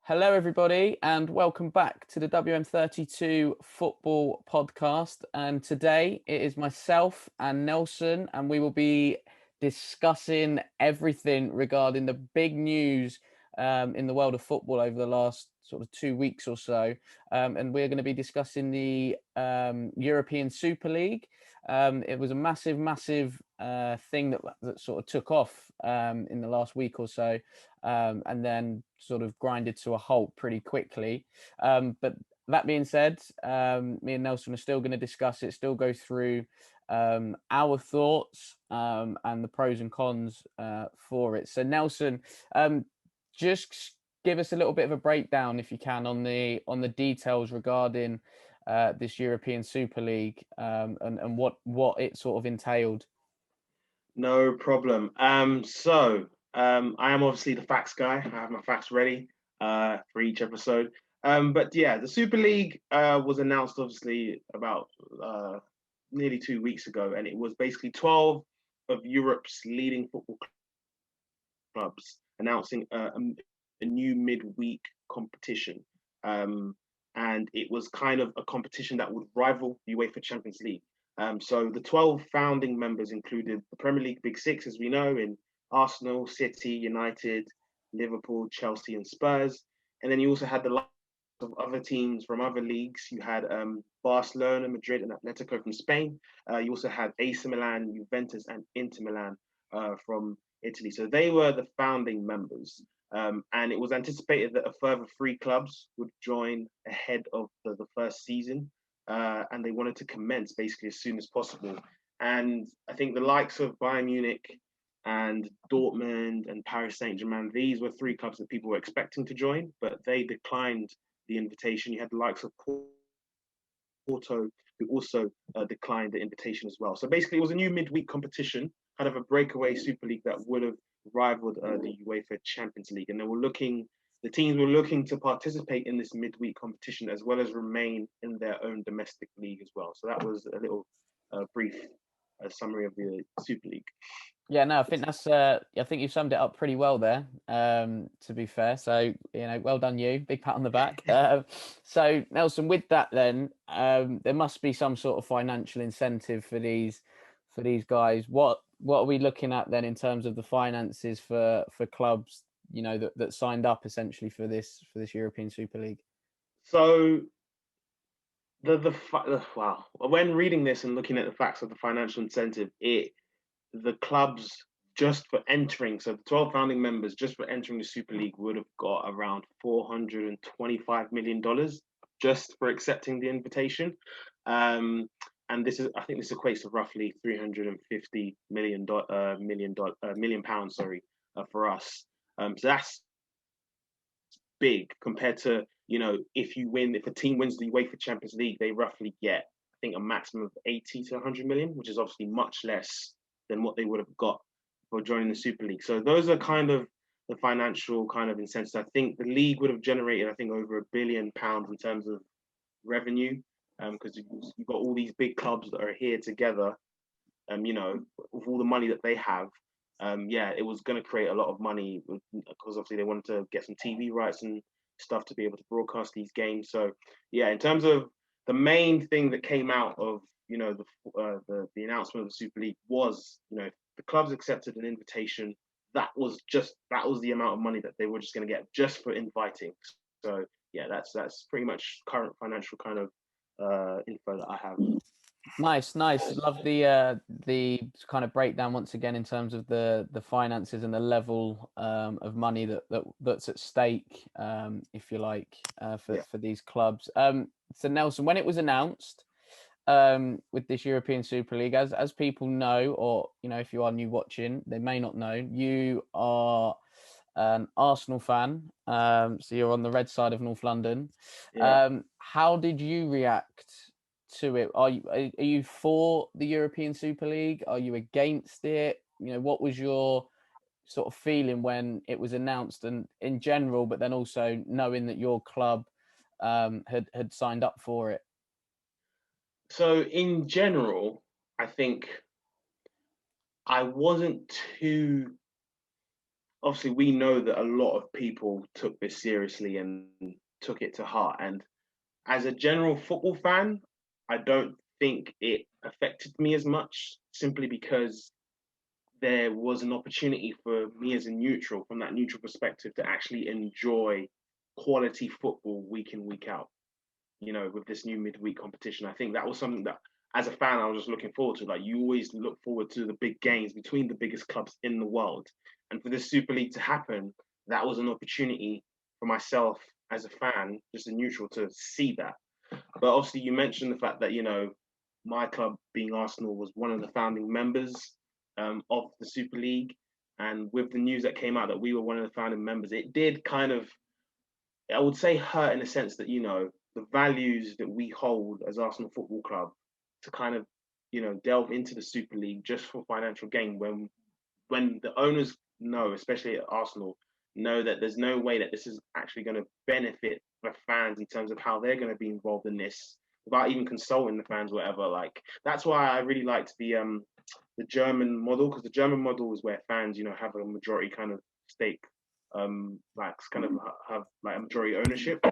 Hello, everybody, and welcome back to the WM32 Football Podcast. And today it is myself and Nelson, and we will be discussing everything regarding the big news in the world of football over the last sort of 2 weeks or so. And we're going to be discussing the European Super League. It was a massive thing that sort of took off in the last week or so. And then sort of grinded to a halt pretty quickly. But that being said, me and Nelson are still going to discuss it, still go through our thoughts and the pros and cons for it. So Nelson, just give us a little bit of a breakdown, if you can, on the details regarding this European Super League and what it sort of entailed. No problem. I am obviously the facts guy. I have my facts ready for each episode. But yeah, the Super League was announced obviously about nearly 2 weeks ago, and it was basically 12 of Europe's leading football clubs announcing a new midweek competition. And it was kind of a competition that would rival the UEFA Champions League. So the 12 founding members included the Premier League Big Six, as we know, in Arsenal, City, United, Liverpool, Chelsea, and Spurs. And then you also had the likes of other teams from other leagues. You had Barcelona, Madrid, and Atletico from Spain. You also had AC Milan, Juventus, and Inter Milan from Italy. So they were the founding members. And it was anticipated that a further three clubs would join ahead of the first season. And they wanted to commence basically as soon as possible. And I think the likes of Bayern Munich and Dortmund and Paris Saint-Germain, these were three clubs that people were expecting to join, but they declined the invitation. You had the likes of Porto, who also declined the invitation as well. So basically, it was a new midweek competition, kind of a breakaway Super League that would have rivaled the UEFA Champions League. And the teams were looking to participate in this midweek competition as well as remain in their own domestic league as well. So that was a little brief summary of the Super League. Yeah, no, I think that's. I think you've summed it up pretty well there. To be fair, so well done, you. Big pat on the back. So Nelson, with that, then there must be some sort of financial incentive for these guys. What are we looking at then in terms of the finances for clubs? That signed up essentially for this European Super League. So wow, when reading this and looking at the facts of the financial incentive, the clubs just for entering, so the 12 founding members just for entering the Super League would have got around $425 million just for accepting the invitation. And I think this equates to roughly 350 million pounds, sorry, for us. So that's big compared to, if a team wins the UEFA Champions League, they roughly get, I think, a maximum of 80 to 100 million, which is obviously much less than what they would have got for joining the Super League. So those are kind of the financial kind of incentives. I think the league would have generated, I think, over £1 billion in terms of revenue, because you've got all these big clubs that are here together, with all the money that they have. It was going to create a lot of money because obviously they wanted to get some TV rights and stuff to be able to broadcast these games. So yeah, in terms of the main thing that came out of the announcement of the Super League was, the clubs accepted an invitation. That was the amount of money that they were just going to get just for inviting. So yeah, that's pretty much current financial kind of info that I have. Nice. Love the kind of breakdown once again in terms of the finances and the level of money that's at stake, if you like, for these clubs. So Nelson, when it was announced with this European Super League, as people know, or if you are new watching, they may not know, you are an Arsenal fan, so you're on the red side of North London. Yeah. How did you react to it? Are you for the European Super League? Are you against it? What was your sort of feeling when it was announced, and in general, but then also knowing that your club had signed up for it? So in general, I think I wasn't too obviously we know that a lot of people took this seriously and took it to heart. And as a general football fan, I don't think it affected me as much simply because there was an opportunity for me as a neutral, from that neutral perspective, to actually enjoy quality football week in, week out. With this new midweek competition, I think that was something that, as a fan, I was just looking forward to. Like, you always look forward to the big games between the biggest clubs in the world. And for this Super League to happen, that was an opportunity for myself as a fan, just a neutral, to see that. But obviously, you mentioned the fact that, my club, being Arsenal, was one of the founding members of the Super League. And with the news that came out that we were one of the founding members, it did kind of, I would say, hurt in the sense that, the values that we hold as Arsenal Football Club, to kind of, delve into the Super League just for financial gain, when the owners know, especially at Arsenal, know that there's no way that this is actually going to benefit the fans in terms of how they're going to be involved in this, without even consulting the fans, whatever. Like, that's why I really liked the German model, because the German model is where fans, have a majority kind of stake, like kind of have like a majority ownership,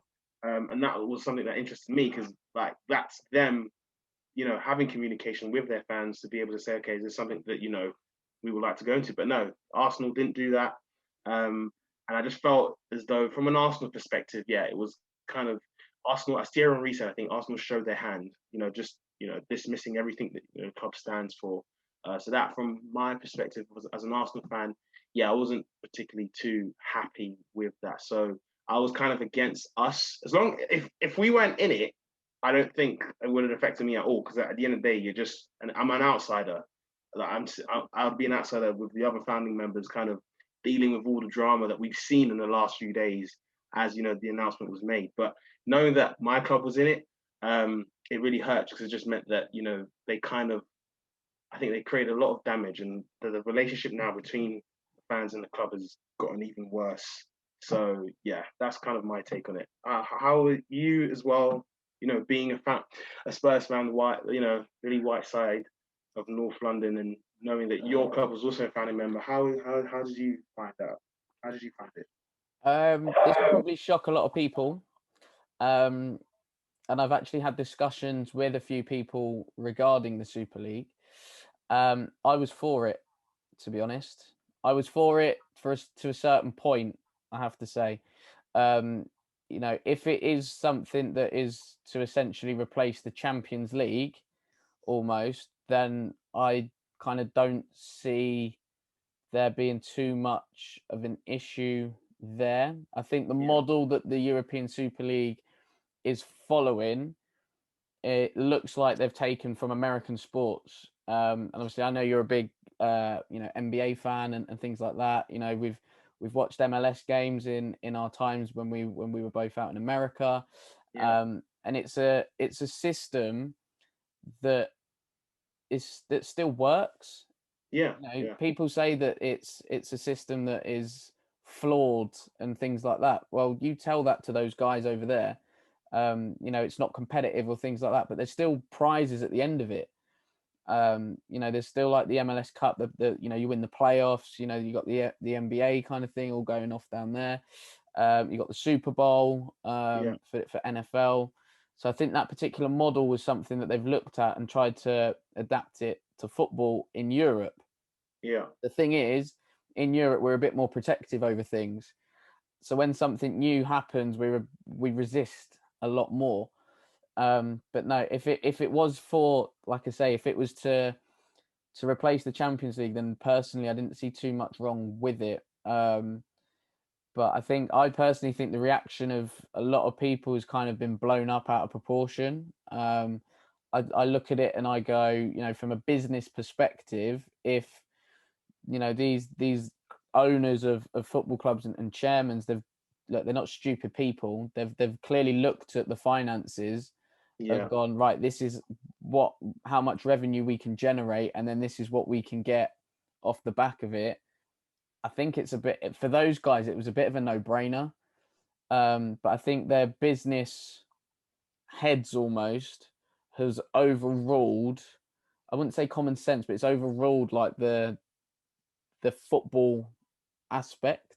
and that was something that interested me, because like that's them, having communication with their fans to be able to say, okay, is this something that we would like to go into? But no, Arsenal didn't do that, and I just felt as though, from an Arsenal perspective, yeah, it was kind of Arsenal. As Thierry Henry said, I think Arsenal showed their hand, just dismissing everything that the club stands for. So that, from my perspective, was, as an Arsenal fan, yeah, I wasn't particularly too happy with that. So I was kind of against us. As long, if we weren't in it, I don't think it would have affected me at all. Because at the end of the day, I'm an outsider. Like, I'll be an outsider with the other founding members, kind of dealing with all the drama that we've seen in the last few days, as the announcement was made. But knowing that my club was in it, it really hurt, because it just meant that they kind of, I think they created a lot of damage, and the relationship now between the fans and the club has gotten even worse. So yeah, that's kind of my take on it. How are you as well? Being a Spurs fan, white, really white side of North London, and knowing that your club was also a founding member. How did you find that? How did you find it? This will probably shock a lot of people. And I've actually had discussions with a few people regarding the Super League. I was for it, to be honest. I was for it to a certain point, I have to say. If it is something that is to essentially replace the Champions League almost, then I kind of don't see there being too much of an issue there. I think the model that the European Super League is following, it looks like they've taken from American sports. And obviously, I know you're a big, NBA fan and things like that. We've watched MLS games in our times when we were both out in America, and it's a system that still works. Yeah, People say that it's a system that is flawed and things like that. Well, you tell that to those guys over there. It's not competitive or things like that, but there's still prizes at the end of it. There's still like the MLS Cup, you win the playoffs. You got the NBA kind of thing all going off down there. You got the Super Bowl for NFL. So I think that particular model was something that they've looked at and tried to adapt it to football in Europe. Yeah. The thing is, in Europe, we're a bit more protective over things. So when something new happens, we resist a lot more. But no, if it was for, like I say, if it was to replace the Champions League, then personally I didn't see too much wrong with it. But I personally think the reaction of a lot of people has kind of been blown up out of proportion. I look at it and I go, from a business perspective, if these owners of football clubs and chairmen, they're not stupid people. They've clearly looked at the finances and gone, right, this is how much revenue we can generate, and then this is what we can get off the back of it. I think it's a bit, for those guys, it was a bit of a no-brainer. But I think their business heads almost has overruled, I wouldn't say common sense, but it's overruled like the football aspect.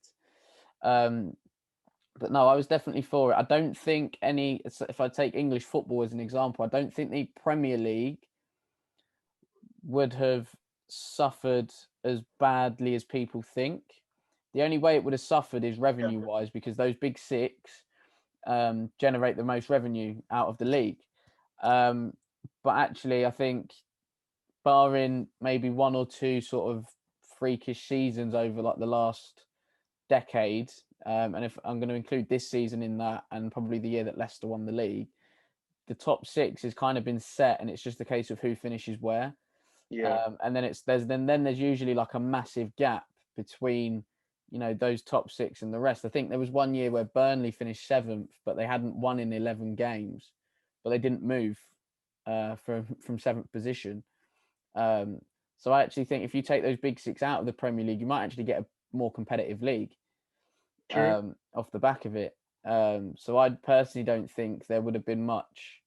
But no, I was definitely for it. I don't think if I take English football as an example, I don't think the Premier League would have suffered as badly as people think. The only way it would have suffered is revenue wise, because those big six generate the most revenue out of the league. But actually, I think barring maybe one or two sort of freakish seasons over like the last decade, and if I'm going to include this season in that, and probably the year that Leicester won the league, the top six has kind of been set, and it's just a case of who finishes where. And then there's usually like a massive gap between, you know, those top six and the rest. I think there was one year where Burnley finished 7th, but they hadn't won in 11 games, but they didn't move from 7th position. So I actually think if you take those big six out of the Premier League, you might actually get a more competitive league off the back of it. So I personally don't think there would have been much.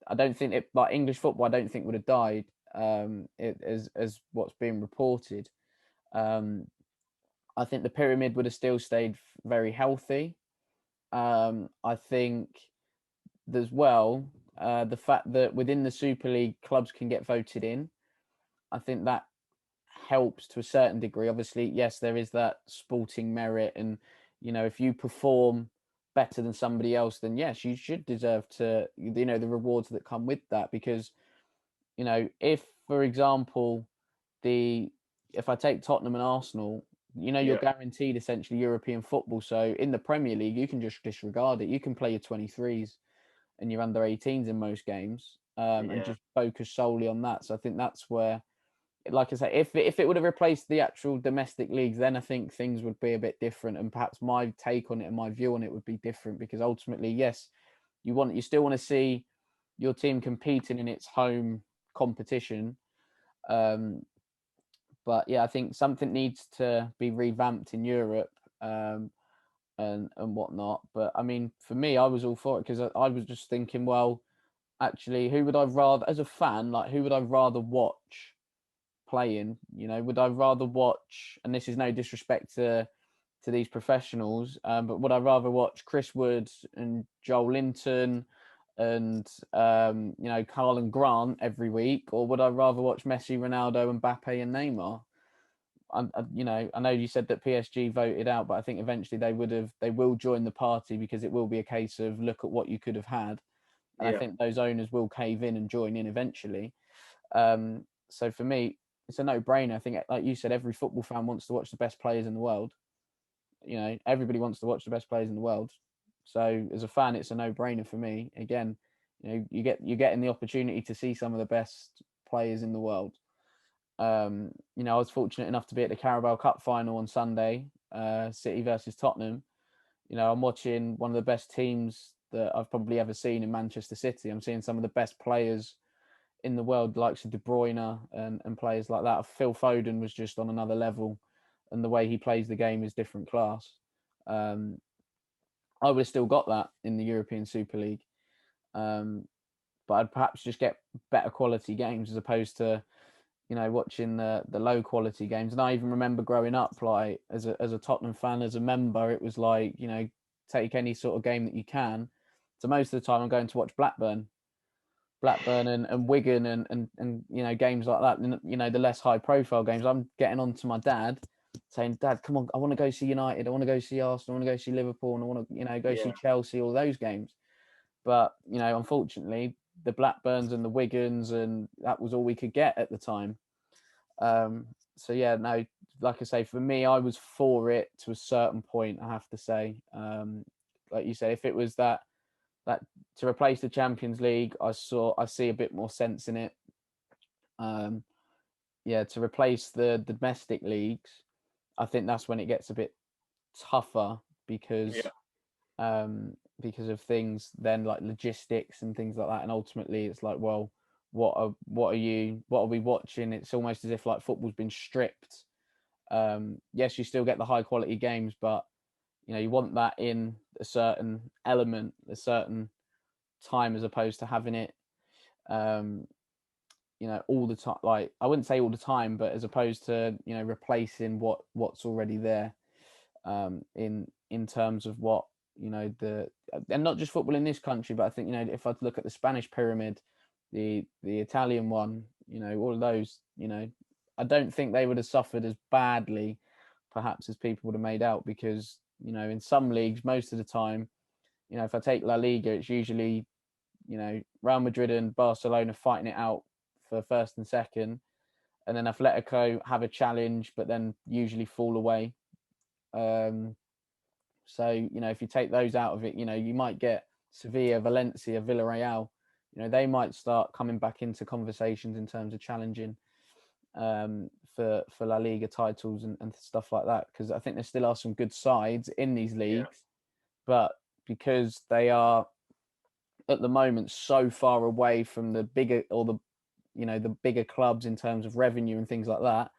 I don't think it, like English football, I don't think would have died as what's being reported. I think the pyramid would have still stayed very healthy. I think as well, the fact that within the Super League, clubs can get voted in, I think that helps to a certain degree. Obviously, yes, there is that sporting merit, and you know, if you perform better than somebody else, then yes, you should deserve to, you know, the rewards that come with that. Because, you know, if, for example, if I take Tottenham and Arsenal, you know, you're guaranteed essentially European football. So in the Premier League, you can just disregard it. You can play your 23s and your under 18s in most games, and just focus solely on that. So I think that's where, like I say, if it would have replaced the actual domestic leagues, then I think things would be a bit different, and perhaps my take on it and my view on it would be different. Because ultimately, yes, you still want to see your team competing in its home competition. But yeah, I think something needs to be revamped in Europe, and whatnot. But I mean, for me, I was all for it, because I was just thinking, well, actually, who would I rather, as a fan, like who would I rather watch playing? You know, would I rather watch? And this is no disrespect to these professionals, but would I rather watch Chris Wood and Joel Linton and you know, Carl Grant every week, or would I rather watch Messi, Ronaldo, and Mbappe and Neymar? You know, I know you said that PSG voted out, but I think eventually they will join the party, because it will be a case of look at what you could have had, and I think those owners will cave in and join in eventually. So for me, it's a no-brainer. I think, like you said, every football fan wants to watch the best players in the world. You know, everybody wants to watch the best players in the world. So as a fan, it's a no-brainer for me. Again, you know, you're getting the opportunity to see some of the best players in the world. You know, I was fortunate enough to be at the Carabao Cup final on Sunday, City versus Tottenham. You know, I'm watching one of the best teams that I've probably ever seen in Manchester City. I'm seeing some of the best players in the world, likes of De Bruyne and players like that. Phil Foden was just on another level, and the way he plays the game is different class. I would have still got that in the European Super League, but I'd perhaps just get better quality games as opposed to, you know, watching the low quality games. And I even remember growing up, like as a Tottenham fan, as a member, it was like, you know, take any sort of game that you can. So most of the time I'm going to watch Blackburn and Wigan and you know, games like that. And, you know, the less high profile games, I'm getting on to my dad saying, Dad, come on, I want to go see United, I want to go see Arsenal, I want to go see Liverpool, and I want to, you know, go see Chelsea, all those games. But, you know, unfortunately, the Blackburns and the Wigans, and that was all we could get at the time. So yeah, no, like I say, for me, I was for it to a certain point, I have to say. Like you say, if it was that to replace the Champions League, I see a bit more sense in it. Yeah, to replace the domestic leagues, I think that's when it gets a bit tougher, because of things then like logistics and things like that. And ultimately, it's like, well, what are we watching? It's almost as if like football's been stripped. Yes, you still get the high quality games, but you know, you want that in a certain element, a certain time, as opposed to having it all the time. Like, I wouldn't say all the time, but as opposed to replacing what's already there, in terms of what the and not just football in this country, but I think if I look at the Spanish pyramid, the Italian one, all of those, I don't think they would have suffered as badly, perhaps, as people would have made out, because in some leagues, most of the time, if I take La Liga, it's usually Real Madrid and Barcelona fighting it out for first and second, and then Atletico have a challenge, but then usually fall away. So if you take those out of it, you might get Sevilla, Valencia, Villarreal. They might start coming back into conversations in terms of challenging for La Liga titles and stuff like that, because I think there still are some good sides in these leagues, but because they are at the moment so far away from the bigger, or the bigger clubs in terms of revenue and things like that,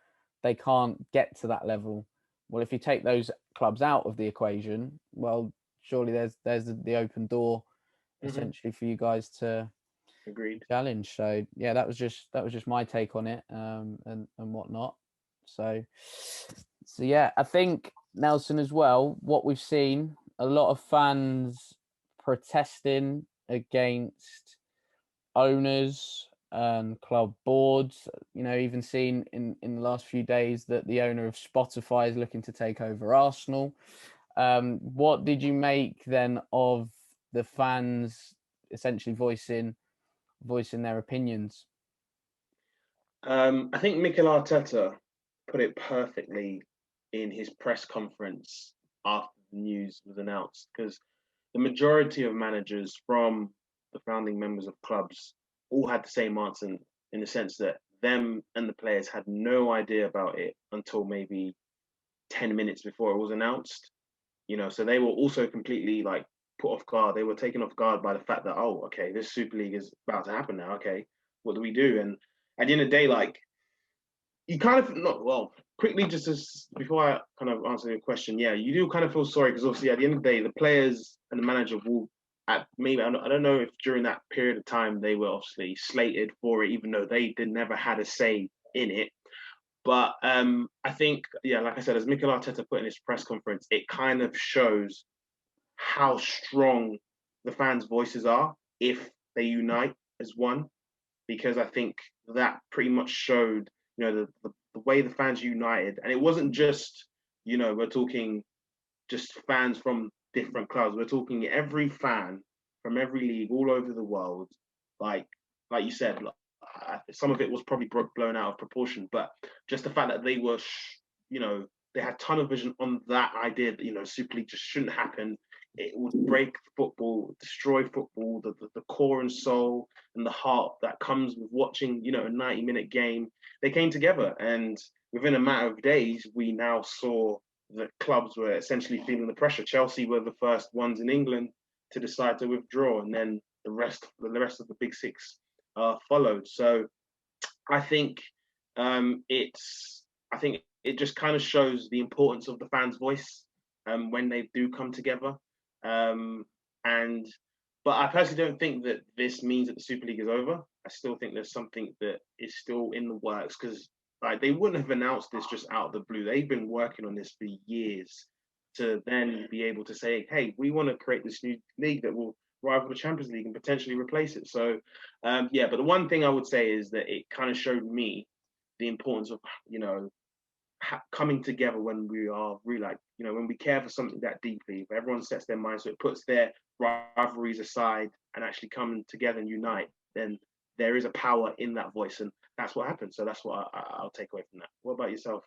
they can't get to that level. Well, if you take those clubs out of the equation, well, surely there's the open door essentially for you guys to challenge. So yeah, that was just my take on it, and whatnot. So yeah, I think, Nelson, as well, what we've seen, a lot of fans protesting against owners and club boards. Even seen in the last few days that the owner of Spotify is looking to take over Arsenal. What did you make then of the fans essentially voicing their opinions? I think Mikel Arteta put it perfectly in his press conference after the news was announced, because the majority of managers from the founding members of clubs all had the same answer, in the sense that them and the players had no idea about it until maybe 10 minutes before it was announced. So they were also completely like put off guard. They were taken off guard by the fact that, oh, okay, this Super League is about to happen now. Okay, what do we do? And at the end of the day, like, you kind of not well quickly, just as before I kind of answer your question, yeah, you do kind of feel sorry, because obviously at the end of the day, the players and the manager will, at maybe I don't know if during that period of time they were obviously slated for it, even though they never had a say in it. But I think, yeah, like I said, as Mikel Arteta put in his press conference, it kind of shows how strong the fans' voices are if they unite as one, because I think that pretty much showed, the way the fans united. And it wasn't just, we're talking just fans from different clubs. We're talking every fan from every league all over the world. Like you said, some of it was probably blown out of proportion, but just the fact that they were, they had tunnel vision on that idea that, Super League just shouldn't happen. It would break football, destroy football, the core and soul and the heart that comes with watching, a 90-minute game. They came together, and within a matter of days, we now saw the clubs were essentially feeling the pressure. Chelsea were the first ones in England to decide to withdraw, and then the rest of the big six followed. So I think I think it just kind of shows the importance of the fans' voice when they do come together. And but I personally don't think that this means that the Super League is over. I still think there's something that is still in the works, because like they wouldn't have announced this just out of the blue. They've been working on this for years to then be able to say, hey, we want to create this new league that will rival the Champions League and potentially replace it. So yeah, but the one thing I would say is that it kind of showed me the importance of coming together when we are really like, when we care for something that deeply. If everyone sets their mind, so it puts their rivalries aside and actually come together and unite, then there is a power in that voice, and that's what happened. So that's what I'll take away from that. What about yourself?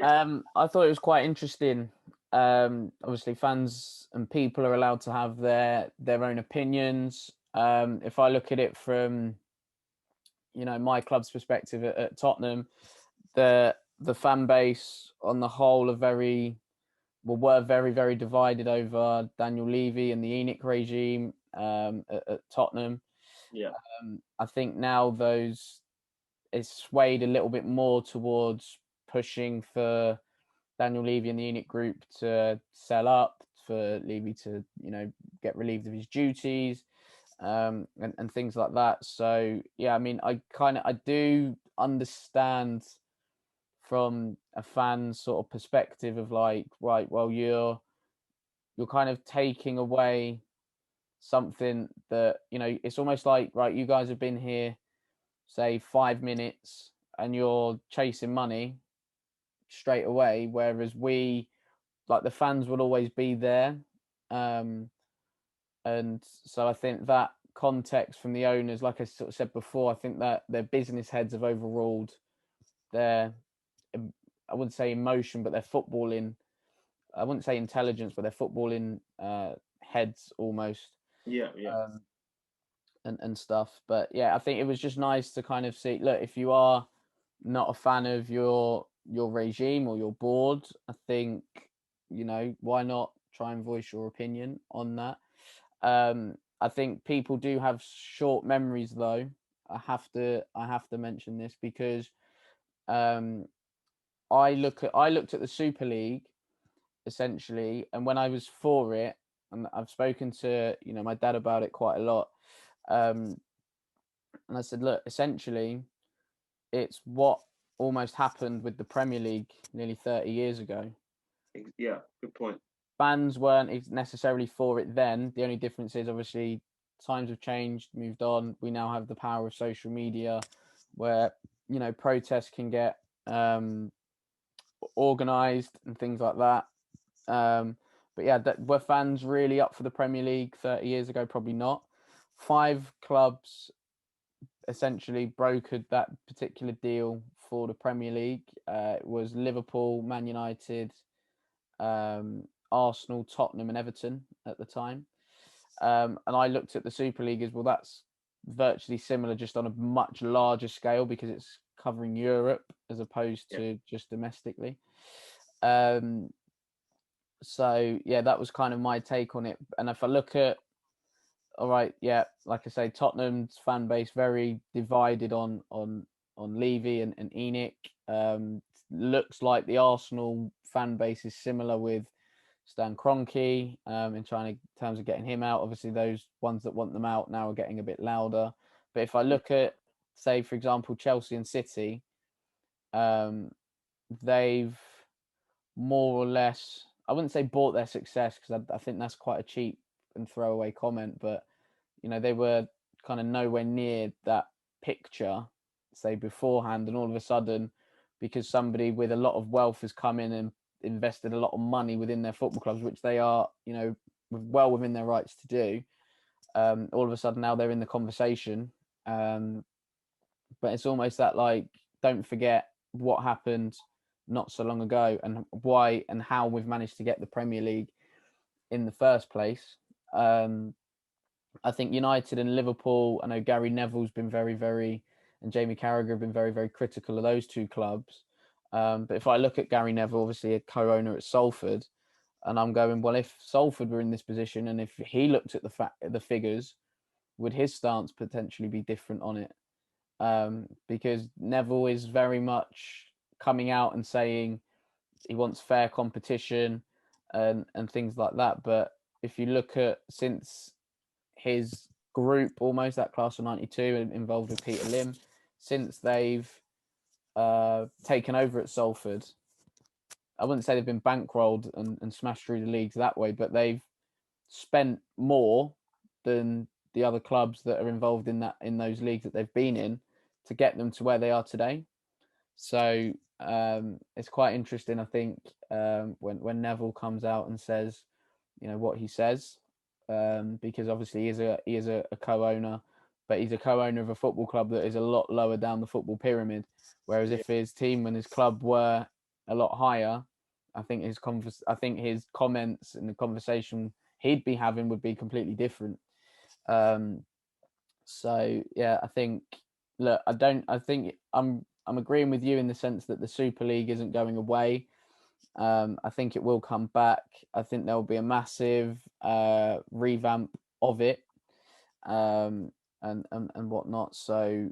I thought it was quite interesting. Obviously, fans and people are allowed to have their own opinions. If I look at it from my club's perspective at Tottenham, the fan base on the whole are were very, very divided over Daniel Levy and the ENIC regime at Tottenham. Yeah. I think now it's swayed a little bit more towards pushing for Daniel Levy and the ENIC group to sell up, for Levy to get relieved of his duties, and things like that. So yeah, I mean, I do understand from a fan's sort of perspective of like, right, well, you're kind of taking away something that, it's almost like, right, you guys have been here, say 5 minutes, and you're chasing money straight away, whereas we, like, the fans will always be there. um and so I think that context from the owners, like I sort of said before, I think that their business heads have overruled their, I wouldn't say emotion, but their footballing, I wouldn't say intelligence, but their footballing heads almost. Yeah, yeah, um and stuff. But yeah, I think it was just nice to kind of see, look, if you are not a fan of your regime or you're bored, I think, why not try and voice your opinion on that. I think people do have short memories though. I have to mention this because um I looked at the Super League essentially, and when I was for it, and I've spoken to my dad about it quite a lot, um and I said, look, essentially it's what almost happened with the Premier League nearly 30 years ago. yeah. Good point. Fans weren't necessarily for it then. The only difference is obviously times have changed, moved on. We now have the power of social media where, protests can get organized and things like that. But yeah, were fans really up for the Premier League 30 years ago? Probably not. Five clubs essentially brokered that particular deal for the Premier League. It was Liverpool, Man United, Arsenal, Tottenham, and Everton at the time. And I looked at the Super League as well. That's virtually similar, just on a much larger scale because it's covering Europe as opposed Yeah. to just domestically. Um, so yeah, that was kind of my take on it. And if I look at, all right, yeah, like I say, Tottenham's fan base very divided on Levy and ENIC. Looks like the Arsenal fan base is similar with Stan Kroenke, in terms of getting him out. Obviously, those ones that want them out now are getting a bit louder. But if I look at, say, for example, Chelsea and City, um, they've more or less, I wouldn't say bought their success because I think that's quite a cheap and throwaway comment, but they were kind of nowhere near that picture, say, beforehand, and all of a sudden, because somebody with a lot of wealth has come in and invested a lot of money within their football clubs, which they are, well within their rights to do. All of a sudden now they're in the conversation. But it's almost that, like, don't forget what happened not so long ago and why and how we've managed to get the Premier League in the first place. I think United and Liverpool, I know Gary Neville's been very, very, and Jamie Carragher have been very, very critical of those two clubs. But if I look at Gary Neville, obviously a co-owner at Salford, and I'm going, well, if Salford were in this position and if he looked at the figures, would his stance potentially be different on it? Because Neville is very much coming out and saying he wants fair competition and things like that. But if you look at, since his group, almost that class of 92 involved with Peter Lim, since they've taken over at Salford, I wouldn't say they've been bankrolled and smashed through the leagues that way, but they've spent more than the other clubs that are involved in those leagues that they've been in to get them to where they are today. So it's quite interesting, I think, when Neville comes out and says, what he says, because obviously he is a co-owner, but he's a co-owner of a football club that is a lot lower down the football pyramid. Whereas Yeah. if his team and his club were a lot higher, I think his comments and the conversation he'd be having would be completely different. Um, so yeah, I think, look, I think I'm agreeing with you in the sense that the Super League isn't going away. I think it will come back. I think there will be a massive revamp of it, and whatnot. So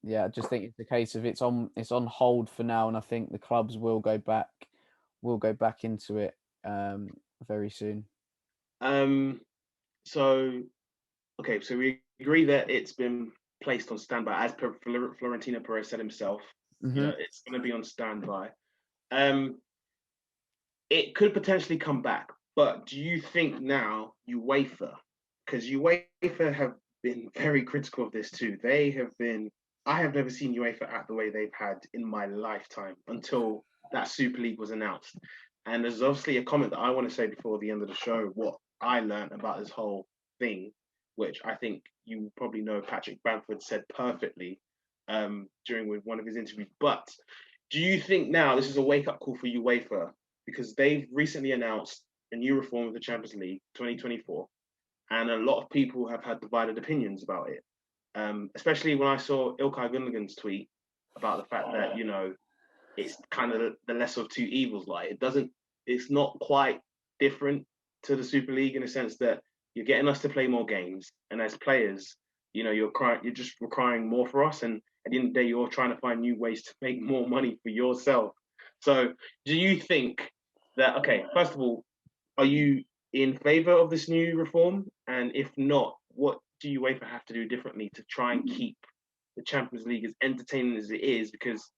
yeah, I just think it's the case of it's on hold for now, and I think the clubs will go back into it very soon. So okay, so we agree that it's been placed on standby, as per Florentino Perez said himself. Mm-hmm. It's going to be on standby. Um, it could potentially come back, but do you think now UEFA, because UEFA have been very critical of this too. They have been. I have never seen UEFA act the way they've had in my lifetime until that Super League was announced. And there's obviously a comment that I want to say before the end of the show. What I learned about this whole thing, which I think you probably know, Patrick Bamford said perfectly during with one of his interviews. But do you think now this is a wake up call for UEFA because they've recently announced a new reform of the Champions League 2024, and a lot of people have had divided opinions about it. Especially when I saw Ilkay Gundogan's tweet about the fact that it's kind of the lesser of two evils. Like it's not quite different to the Super League in a sense that you're getting us to play more games, and as players, you're just requiring more for us, and at the end of the day, you're trying to find new ways to make more money for yourself. So, do you think that first of all, are you in favor of this new reform? And if not, what do UEFA have to do differently to try and keep the Champions League as entertaining as it is? Because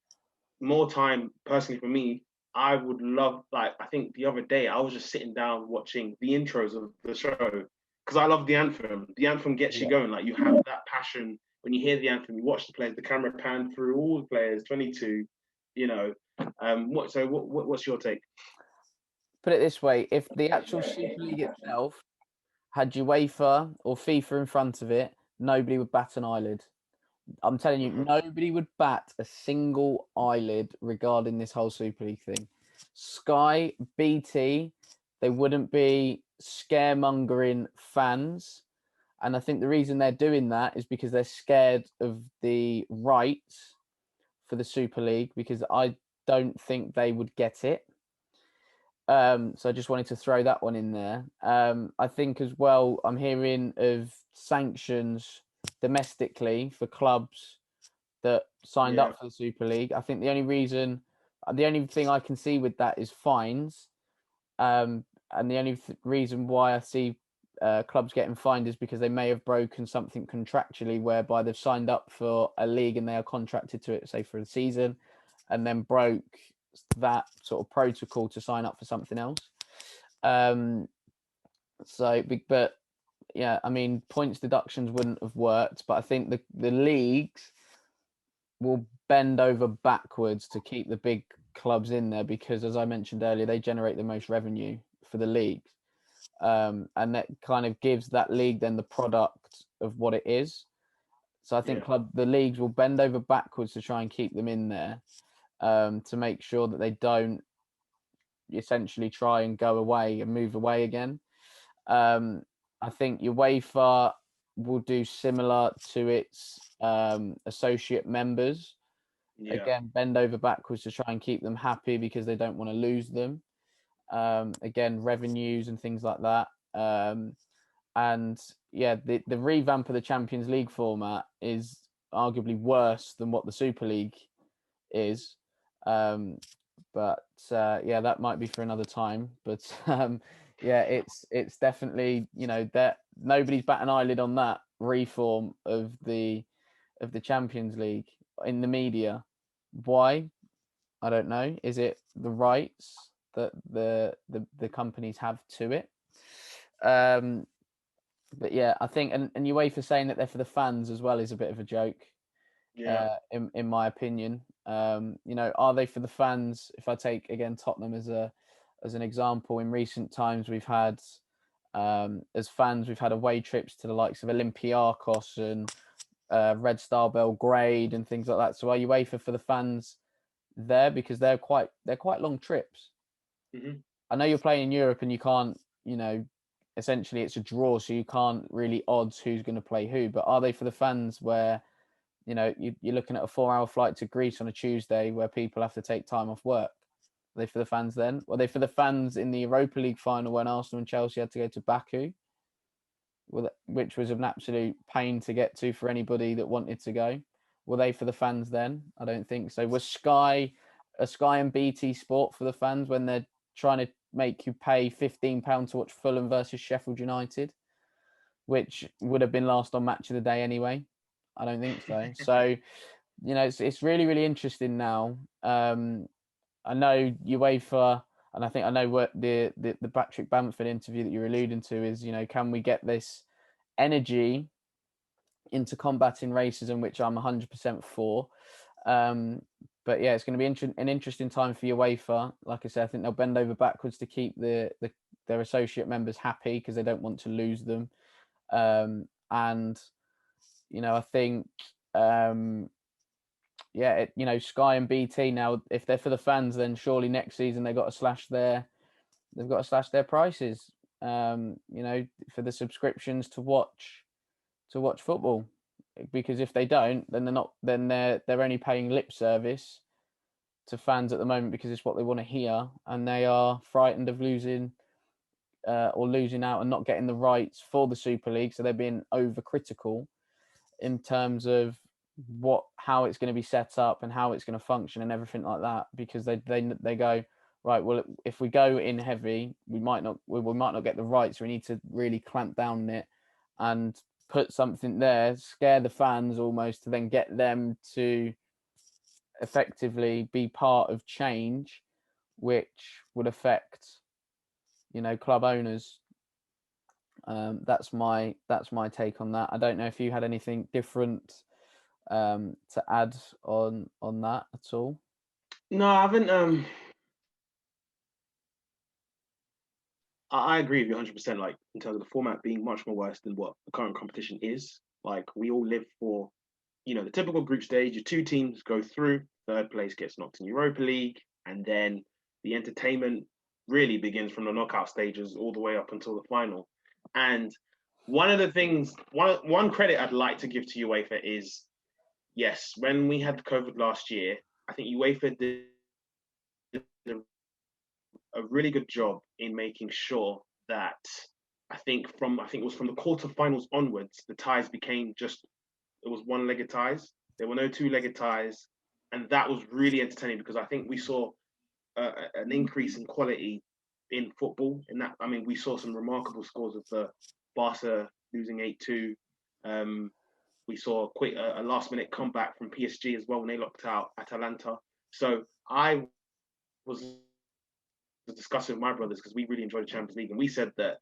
more time, personally for me, I would love, like, I think the other day I was just sitting down watching the intros of the show because I love the anthem. The anthem gets you going. Like, you have that passion when you hear the anthem, you watch the players, the camera pan through all the players, 22, what's your take? Put it this way: if the actual Super League itself had UEFA or FIFA in front of it, nobody would bat an eyelid. I'm telling you, nobody would bat a single eyelid regarding this whole Super League thing. Sky, BT, they wouldn't be scaremongering fans. And I think the reason they're doing that is because they're scared of the rights for the Super League, because I don't think they would get it. So I just wanted to throw that one in there. I think as well, I'm hearing of sanctions domestically for clubs that signed up for the Super League. I think the only thing I can see with that is fines. And the only reason why I see clubs getting fined is because they may have broken something contractually, whereby they've signed up for a league and they are contracted to it, say for a season, and then broke that sort of protocol to sign up for something else. But yeah, I mean, points deductions wouldn't have worked, but I think the leagues will bend over backwards to keep the big clubs in there because, as I mentioned earlier, they generate the most revenue for the leagues. And that kind of gives that league then the product of what it is. So I think the leagues will bend over backwards to try and keep them in there, to make sure that they don't essentially try and go away and move away again. I think UEFA will do similar to its associate members. Again, bend over backwards to try and keep them happy because they don't want to lose them. Again, revenues and things like that. And yeah, the revamp of the Champions League format is arguably worse than what the Super League is. But yeah, that might be for another time. But yeah, it's definitely, that nobody's bat an eyelid on that reform of the Champions League in the media. Why? I don't know. Is it the rights that the companies have to it? But yeah, I think and UEFA saying that they're for the fans as well is a bit of a joke. In my opinion. Are they for the fans? If I take again Tottenham as an example, in recent times we've had as fans we've had away trips to the likes of Olympiacos and Red Star Belgrade and things like that. So are UEFA for the fans there, because they're quite long trips? Mm-hmm. I know you're playing in Europe and you can't, essentially it's a draw, so you can't really odds who's going to play who. But are they for the fans where you're looking at a 4-hour flight to Greece on a Tuesday where people have to take time off work? Are they for the fans then? Were they for the fans in the Europa League final when Arsenal and Chelsea had to go to Baku, which was an absolute pain to get to for anybody that wanted to go? Were they for the fans then? I don't think so. Was Sky and BT Sport for the fans when they're trying to make you pay £15 to watch Fulham versus Sheffield United? which would have been last on Match of the Day anyway. I don't think so. So, it's really, really interesting now. I know UEFA, and I think I know what the Patrick Bamford interview that you're alluding to is, can we get this energy into combating racism, which I'm 100% for. But yeah, it's going to be an interesting time for UEFA. Like I said, I think they'll bend over backwards to keep their associate members happy because they don't want to lose them. And I think Sky and BT now, if they're for the fans, then surely next season they've got to slash their prices. For the subscriptions to watch football, because if they don't, then they're only paying lip service to fans at the moment because it's what they want to hear, and they are frightened of losing out and not getting the rights for the Super League, so they're being overcritical in terms of how it's going to be set up and how it's going to function and everything like that, because they go, right, well, if we go in heavy, we might not get the rights, so we need to really clamp down on it and put something there, scare the fans almost, to then get them to effectively be part of change, which would affect club owners. That's my take on that. I don't know if you had anything different to add on that at all. No, I haven't. I agree with you 100%. Like, in terms of the format being much more worse than what the current competition is. Like, we all live for, the typical group stage. Your two teams go through. Third place gets knocked in Europa League, and then the entertainment really begins from the knockout stages all the way up until the final. And one of the things, one credit I'd like to give to UEFA is, yes, when we had COVID last year, I think UEFA did a really good job in making sure that I think it was from the quarterfinals onwards, the ties became it was one-legged ties. There were no two-legged ties, and that was really entertaining because I think we saw an increase in quality in football. In that, I mean, we saw some remarkable scores of the Barca losing 8-2. We saw a last-minute comeback from PSG as well when they locked out Atalanta. So I was discussing with my brothers because we really enjoyed the Champions League, and we said that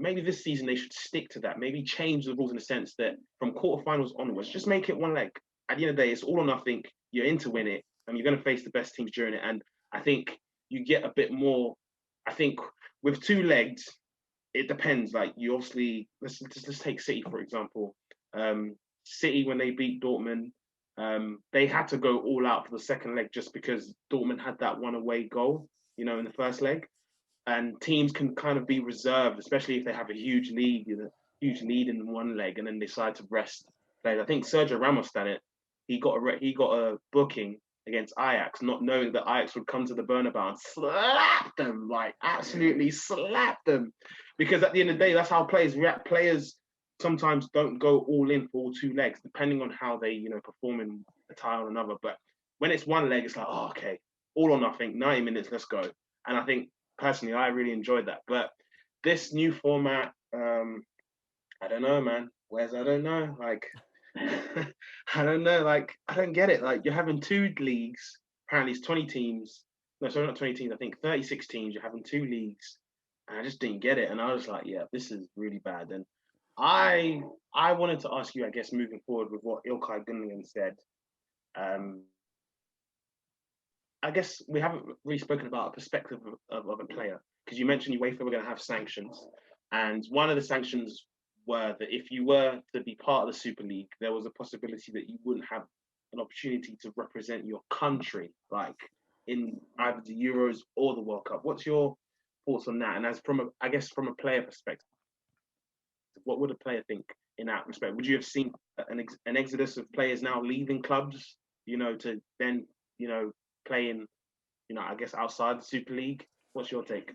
maybe this season they should stick to that, maybe change the rules in the sense that from quarterfinals onwards, just make it one leg. At the end of the day, it's all or nothing. You're in to win it, and you're going to face the best teams during it. And I think you get a bit more. I think with two legs, it depends. Like, you obviously let's take City for example. City, when they beat Dortmund, they had to go all out for the second leg just because Dortmund had that one away goal, in the first leg. And teams can kind of be reserved, especially if they have a huge lead in one leg, and then decide to rest players. I think Sergio Ramos done it. He got a booking against Ajax, not knowing that Ajax would come to the Bernabeu and slap them, like absolutely slap them, because at the end of the day, that's how players react. Players sometimes don't go all in for all two legs, depending on how they perform in a tie or another. But when it's one leg, it's like, oh, okay, all or nothing, 90 minutes, let's go. And I think personally, I really enjoyed that. But this new format, I don't know, man. I don't know. Like, I don't know. Like, I don't get it. Like, you're having two leagues. Apparently, it's 20 teams. No, sorry, not 20 teams. I think 36 teams. You're having two leagues. And I just didn't get it. And I was like, yeah, this is really bad. And I wanted to ask you, I guess, moving forward with what Ilkay Gundogan said. I guess we haven't really spoken about a perspective of a player, because you mentioned UEFA were going to have sanctions, and one of the sanctions were that if you were to be part of the Super League, there was a possibility that you wouldn't have an opportunity to represent your country, like in either the Euros or the World Cup. What's your thoughts on that? And as from a player perspective, what would a player think in that respect? Would you have seen an exodus of players now leaving clubs, to then, playing, I guess outside the Super League? What's your take?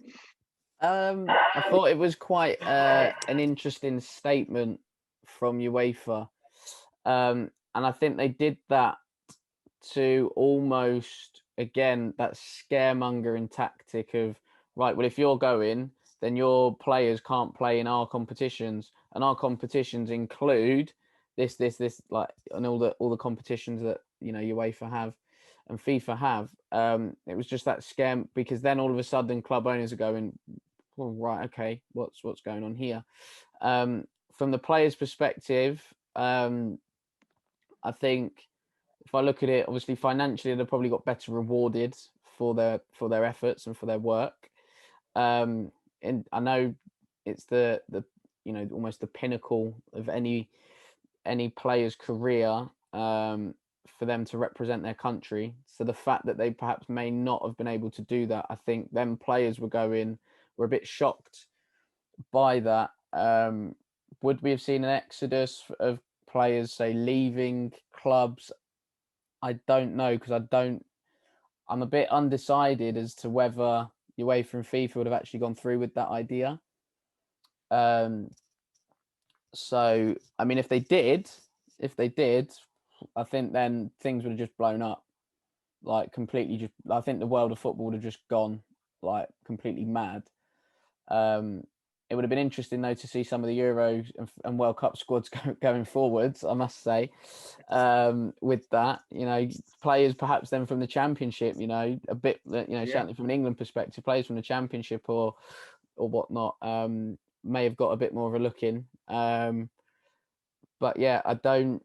I thought it was quite an interesting statement from UEFA, and I think they did that to almost, again, that scaremongering tactic of, right, well, if you're going, then your players can't play in our competitions, and our competitions include this, like, and all the competitions that UEFA have and FIFA have. It was just that scam, because then all of a sudden club owners are going, well, right, okay, what's going on here? From the players' perspective, I think if I look at it, obviously financially, they've probably got better rewarded for their efforts and for their work. And I know it's the almost the pinnacle of any player's career, for them to represent their country. So the fact that they perhaps may not have been able to do that, I think them players were a bit shocked by that. Would we have seen an exodus of players, say, leaving clubs? I don't know, because I'm a bit undecided as to whether UEFA and FIFA would have actually gone through with that idea. So, I mean, if they did, I think then things would have just blown up, like completely. I think the world of football would have just gone like completely mad. It would have been interesting though to see some of the Euros and World Cup squads going forwards, I must say. With that, players perhaps then from the Championship, a bit, certainly from an England perspective, players from the Championship or whatnot, may have got a bit more of a look in. But yeah, I don't,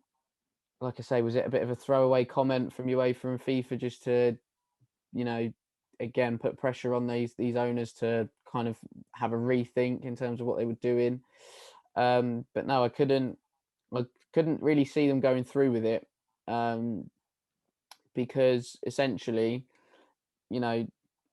like I say, was it a bit of a throwaway comment from UEFA and FIFA just to, again, put pressure on these owners to kind of have a rethink in terms of what they were doing? But no, I couldn't really see them going through with it, because essentially,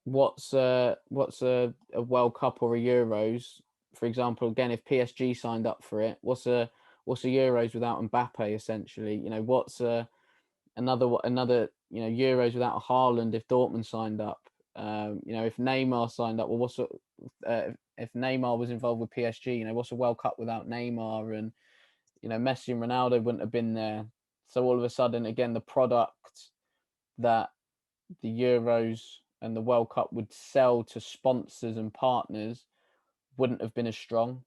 what's a World Cup or a Euros, for example? Again, if PSG signed up for it, what's a Euros without Mbappe? Essentially, what's another Euros without a Haaland if Dortmund signed up? If Neymar signed up, well, what's if Neymar was involved with PSG? What's a World Cup without Neymar? And Messi and Ronaldo wouldn't have been there. So all of a sudden, again, the product that the Euros and the World Cup would sell to sponsors and partners wouldn't have been as strong.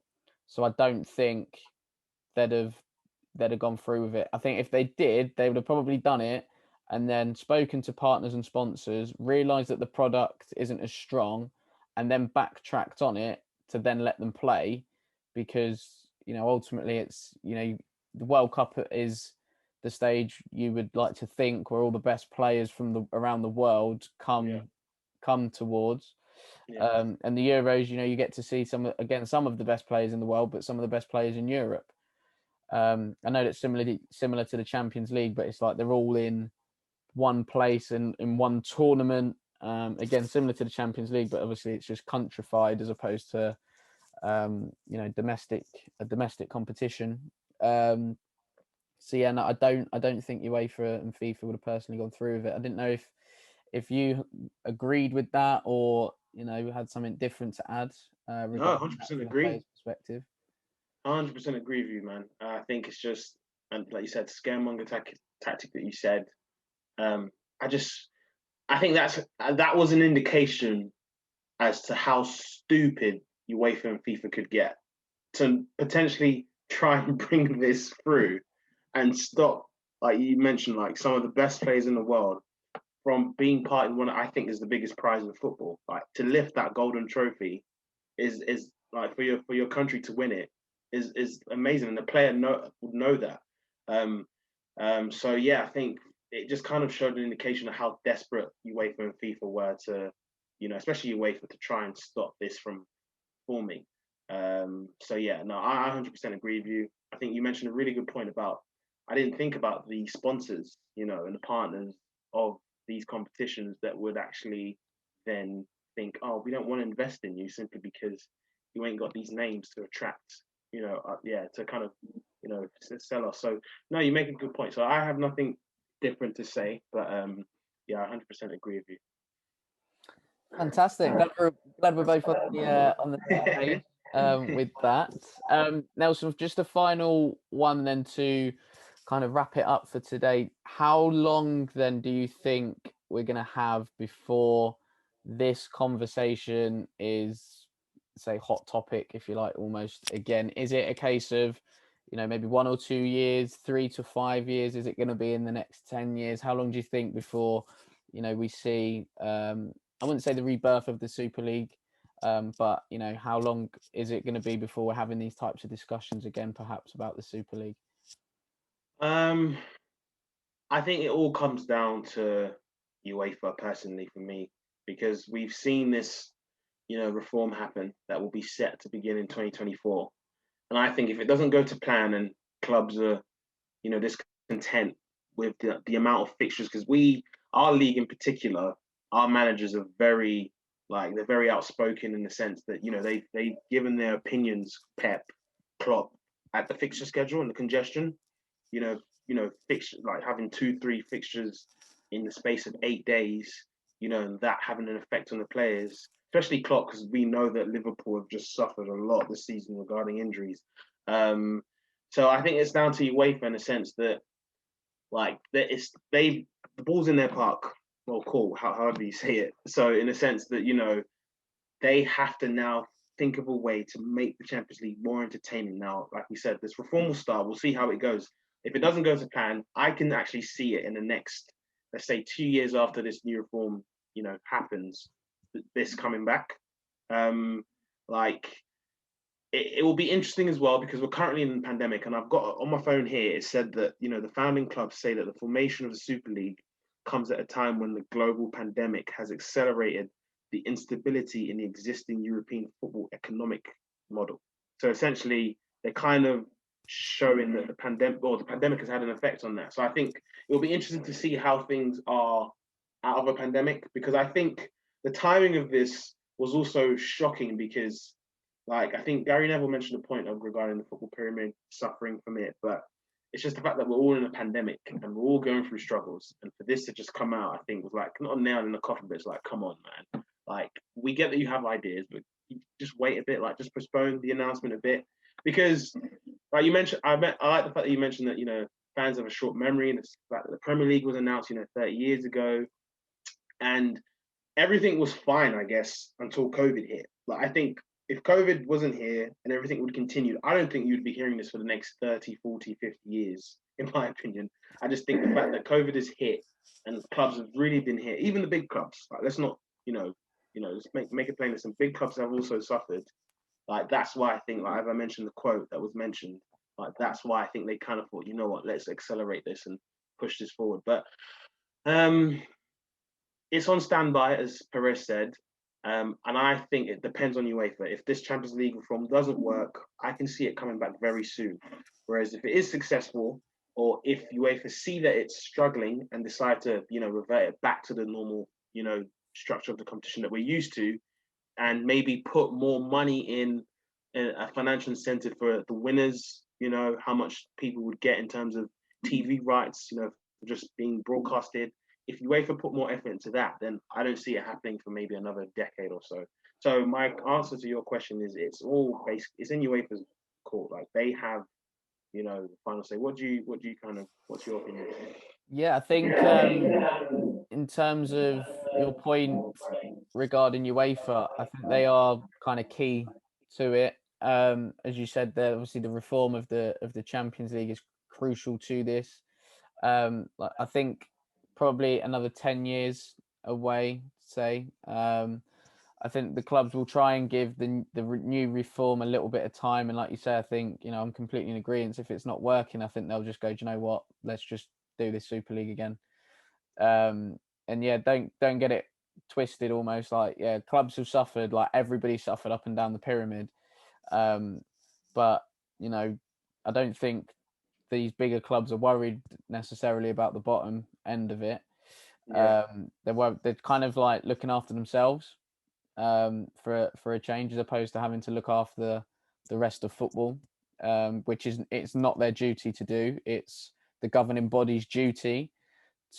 So I don't think they'd have gone through with it. I think if they did, they would have probably done it and then spoken to partners and sponsors, realised that the product isn't as strong, and then backtracked on it to then let them play, because ultimately it's the World Cup is the stage you would like to think where all the best players from around the world come towards. And the Euros, you get to see some of the best players in the world, but some of the best players in Europe. I know that's similar to the Champions League, but it's like they're all in one place in one tournament. Again, similar to the Champions League, but obviously it's just countrified as opposed to domestic competition. So yeah, no, I don't think UEFA and FIFA would have personally gone through with it. I didn't know if you agreed with that, or had something different to add. No, 100% agree. Perspective. 100% agree with you, man. I think it's just, and like you said, scaremonger tactic that you said. I think that was an indication as to how stupid UEFA and FIFA could get to potentially try and bring this through and stop, like you mentioned, like some of the best players in the world from being part of one I think is the biggest prize in football. Like to lift that golden trophy is like for your country to win it is amazing, and the player would know that. So yeah, I think it just kind of showed an indication of how desperate UEFA and FIFA were to, especially UEFA, to try and stop this from forming. So yeah, no, I 100% agree with you. I think you mentioned a really good point about, I didn't think about the sponsors, and the partners of these competitions that would actually then think, oh, we don't want to invest in you simply because you ain't got these names to attract, to kind of, sell us. So no, you make a good point. So I have nothing different to say, but yeah, I 100% agree with you. Fantastic. Glad we're both on the page with that. Nelson, just a final one then to kind of wrap it up for today. How long then do you think we're going to have before this conversation is say, hot topic, if you like, almost again? Is it a case of, maybe 1 or 2 years, 3 to 5 years? Is it going to be in the next 10 years? How long do you think before, we see, I wouldn't say the rebirth of the Super League, but, how long is it going to be before we're having these types of discussions again, perhaps, about the Super League? I think it all comes down to UEFA personally for me, because we've seen this, reform happen that will be set to begin in 2024. And I think if it doesn't go to plan and clubs are, discontent with the amount of fixtures, because our league in particular, our managers are they're very outspoken in the sense that, they've given their opinions, Pep, Klopp, at the fixture schedule and the congestion, fixture, like having 2-3 fixtures in the space of 8 days, and that having an effect on the players, especially Klopp, because we know that Liverpool have just suffered a lot this season regarding injuries. So I think it's down to UEFA in a sense that, the ball's in their park, or court, however you say it. So in a sense that, they have to now think of a way to make the Champions League more entertaining. Now, like we said, this reform will start. We'll see how it goes. If it doesn't go to plan, I can actually see it in the next, let's say, 2 years after this new reform, happens, this coming back. It will be interesting as well, because we're currently in a pandemic, and I've got on my phone here, it said that, the founding clubs say that the formation of the Super League comes at a time when the global pandemic has accelerated the instability in the existing European football economic model. So essentially, they're kind of showing that the pandemic has had an effect on that. So I think it will be interesting to see how things are out of a pandemic, because I think the timing of this was also shocking, because I think Gary Neville mentioned a point regarding the football pyramid suffering from it, but it's just the fact that we're all in a pandemic and we're all going through struggles, and for this to just come out, I think was not a nail in the coffin, but it's come on, man. We get that you have ideas, but you just wait a bit, just postpone the announcement a bit, because you mentioned, I like the fact that you mentioned that, fans have a short memory, and the fact that the Premier League was announced, 30 years ago, and everything was fine, I guess, until COVID hit. I think if COVID wasn't here and everything would continue, I don't think you'd be hearing this for the next 30, 40, 50 years, in my opinion. I just think the fact that COVID has hit and clubs have really been hit, even the big clubs, let's not, let's make it plain that some big clubs have also suffered. That's why I think, as I mentioned, the quote that was mentioned, that's why I think they kind of thought, you know what, let's accelerate this and push this forward. But it's on standby, as Perez said. And I think it depends on UEFA. If this Champions League reform doesn't work, I can see it coming back very soon. Whereas if it is successful, or if UEFA see that it's struggling and decide to, revert it back to the normal, structure of the competition that we're used to, and maybe put more money in a financial incentive for the winners, how much people would get in terms of TV rights, just being broadcasted. If UEFA put more effort into that, then I don't see it happening for maybe another decade or so. So my answer to your question is, it's all it's in UEFA's court. They have, the final say. What's your opinion? Yeah, I think in terms of your point regarding UEFA, I think they are kind of key to it. As you said, there obviously the reform of the Champions League is crucial to this. I think probably another 10 years away, say. I think the clubs will try and give the new reform a little bit of time. And like you say, I think, I'm completely in agreement. If it's not working, I think they'll just go, do you know what? Let's just do this Super League again. And yeah, don't get it twisted almost. Clubs have suffered, everybody suffered up and down the pyramid. But, I don't think these bigger clubs are worried necessarily about the bottom end of it. Yeah. They're kind of looking after themselves for a change, as opposed to having to look after the rest of football, which it's not their duty to do. It's the governing body's duty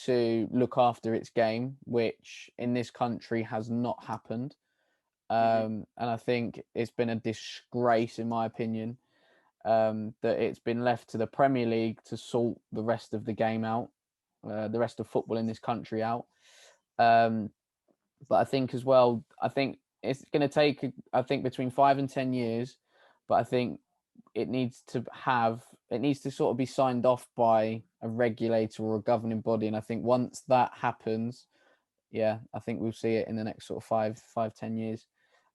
to look after its game, which in this country has not happened. And I think it's been a disgrace, in my opinion, that it's been left to the Premier League to sort the rest of the game out, the rest of football in this country out. But I think as well, it's going to take, I think, between 5 and 10 years, but I think it needs to sort of be signed off by a regulator or a governing body. And I think once that happens, yeah, I think we'll see it in the next sort of 10 years.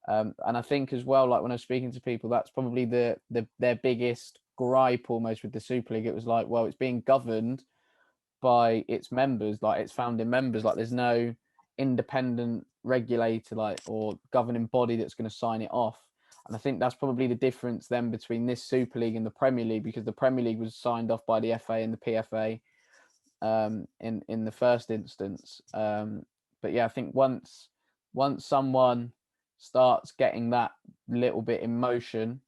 And I think as well, like when I was speaking to people, that's probably their biggest gripe almost with the Super League. It was like, well, it's being governed by its members, like its founding members. Like there's no independent regulator, like, or governing body that's going to sign it off. And I think that's probably the difference then between this Super League and the Premier League, because the Premier League was signed off by the FA and the PFA in the first instance. But yeah, I think once someone starts getting that little bit in motion,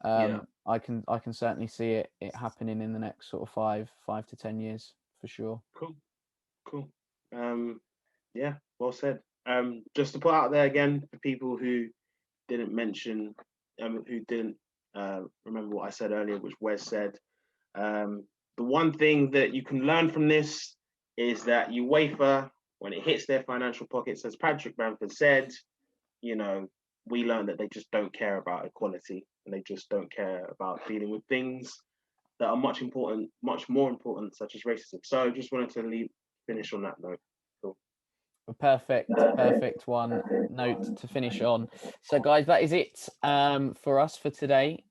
I can certainly see it happening in the next sort of 5 to 10 years for sure. Cool. Yeah, well said. Just to put out there again for people who didn't mention, who didn't remember what I said earlier, which Wes said. The one thing that you can learn from this is that UEFA, when it hits their financial pockets, as Patrick Bamford said, you know, we learned that they just don't care about equality, and they just don't care about dealing with things that are much more important, such as racism. So I just wanted to finish on that note. Cool. A perfect one note to finish on. So guys, that is it for us for today.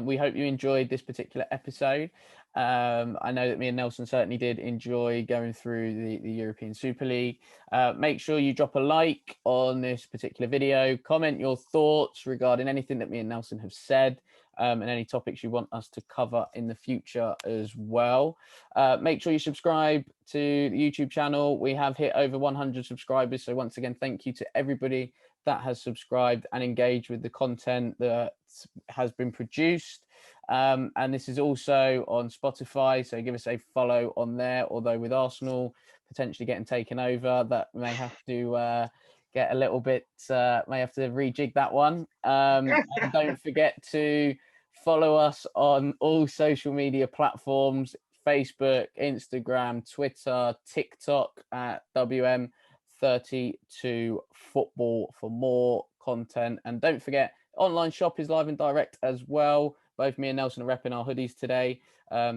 We hope you enjoyed this particular episode. I know that me and Nelson certainly did enjoy going through the European Super League. Make sure you drop a like on this particular video, comment your thoughts regarding anything that me and Nelson have said, and any topics you want us to cover in the future as well. Make sure you subscribe to the YouTube channel. We have hit over 100 subscribers. So once again, thank you to everybody that has subscribed and engaged with the content that has been produced. And this is also on Spotify. So give us a follow on there. Although with Arsenal potentially getting taken over, that may have to get a little bit, may have to rejig that one. And don't forget to follow us on all social media platforms: Facebook, Instagram, Twitter, TikTok at WM32 Football for more content. And don't forget, online shop is live and direct as well. Both me and Nelson are repping our hoodies today.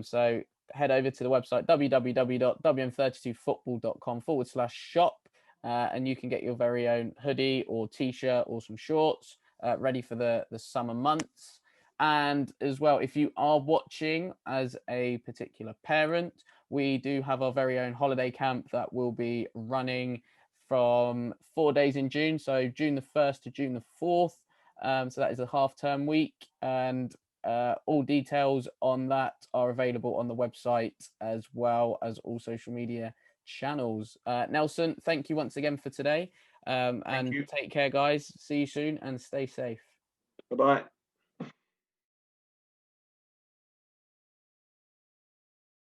So head over to the website www.wm32football.com/shop and you can get your very own hoodie or t-shirt or some shorts ready for the summer months. And as well, if you are watching as a particular parent, we do have our very own holiday camp that will be running from 4 days in June. So June the 1st to June the 4th. So that is a half-term week. And all details on that are available on the website as well as all social media channels. Nelson, thank you once again for today. And take care, guys. See you soon and stay safe. Bye-bye.